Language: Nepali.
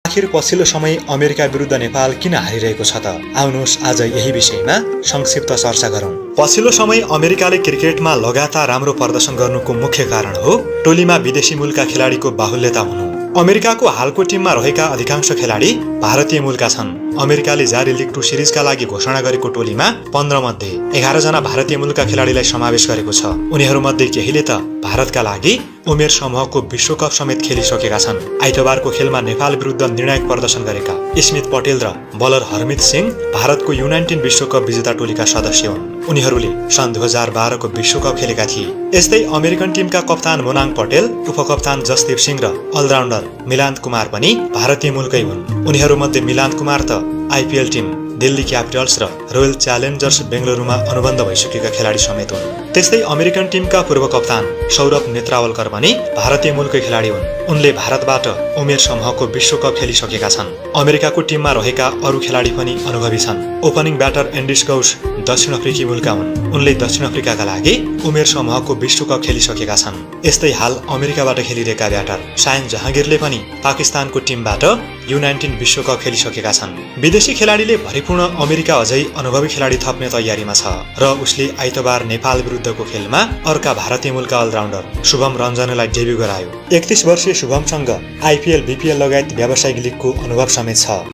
आखिर पछिल्लो समय अमेरिका विरुद्ध नेपाल किन हारिरहेको छ त? आउनुहोस् आज यही विषयमा संक्षिप्त चर्चा गरौँ। पछिल्लो समय अमेरिकाले क्रिकेटमा लगातार राम्रो प्रदर्शन गर्नुको मुख्य कारण हो टोलीमा विदेशी मूलका खेलाडीको बाहुल्यता हुनु। अमेरिकाको हालको टिममा रहेका अधिकांश खेलाडी भारतीय मूलका छन्। अमेरिकाले जारी लिग 2 सिरिजका लागि घोषणा गरेको टोलीमा 15 मध्ये 11 जना भारतीय मूलका खेलाडीलाई समावेश गरेको छ। उनीहरूमध्ये केहीले त भारतका लागि उमेर समूहको विश्वकप समेत खेलिसकेका छन्। आइतबारको खेलमा नेपाल विरुद्ध निर्णायक प्रदर्शन गरेका स्मिथ पटेल र बलर हरमित सिंह भारतको U19 विश्वकप विजेता टोलीका सदस्य हुन्। उनीहरूले सन् 2012 को विश्वकप खेलेका थिए। यस्तै अमेरिकन टिमका कप्तान मोनाङ पटेल, उपकप्तान जसदीप सिंह र अलराउन्डर मिलान्त कुमार पनि भारतीय मूलकै हुन्। उनीहरूमध्ये मिलान्त कुमार त आइपिएल टिम दिल्ली क्यापिटल्स र रोयल च्यालेन्जर्स बेंगलुरुमा अनुबन्ध भइसकेका खेलाडी समेत हुन्। त्यस्तै अमेरिकन टिमका पूर्व कप्तान सौरभ नेत्रावलकर पनि भारतीय मूलकै खेलाडी हुन्। उनले भारतबाट उमेर समूहको विश्वकप खेलिसकेका छन्। अमेरिकाको टिममा रहेका अरू खेलाडी पनि अनुभवी छन्। ओपनिङ ब्याटर एन्डिस गौस दक्षिण अफ्रिकी मूलका हुन्। उनले दक्षिण अफ्रिकाका लागि उमेर समूहको विश्वकप खेलिसकेका छन्। यस्तै हाल अमेरिकाबाट खेलिरहेका ब्याटर सायन जहाँगिरले पनि पाकिस्तानको टिमबाट U19 विश्वकप खेलिसकेका छन्। विदेशी खेलाडीले भरिपूर्ण अमेरिका अझै अनुभवी खेलाडी थप्ने तयारीमा छ र उसले आइतबार नेपाल विरुद्धको खेलमा अर्का भारतीय मूलका अलराउन्डर शुभम रञ्जनलाई डेब्यू गरायो। 31 वर्षीय शुभमसँग आइपिएल, बीपीएल लगायत व्यावसायिक लिगको अनुभव समेत छ।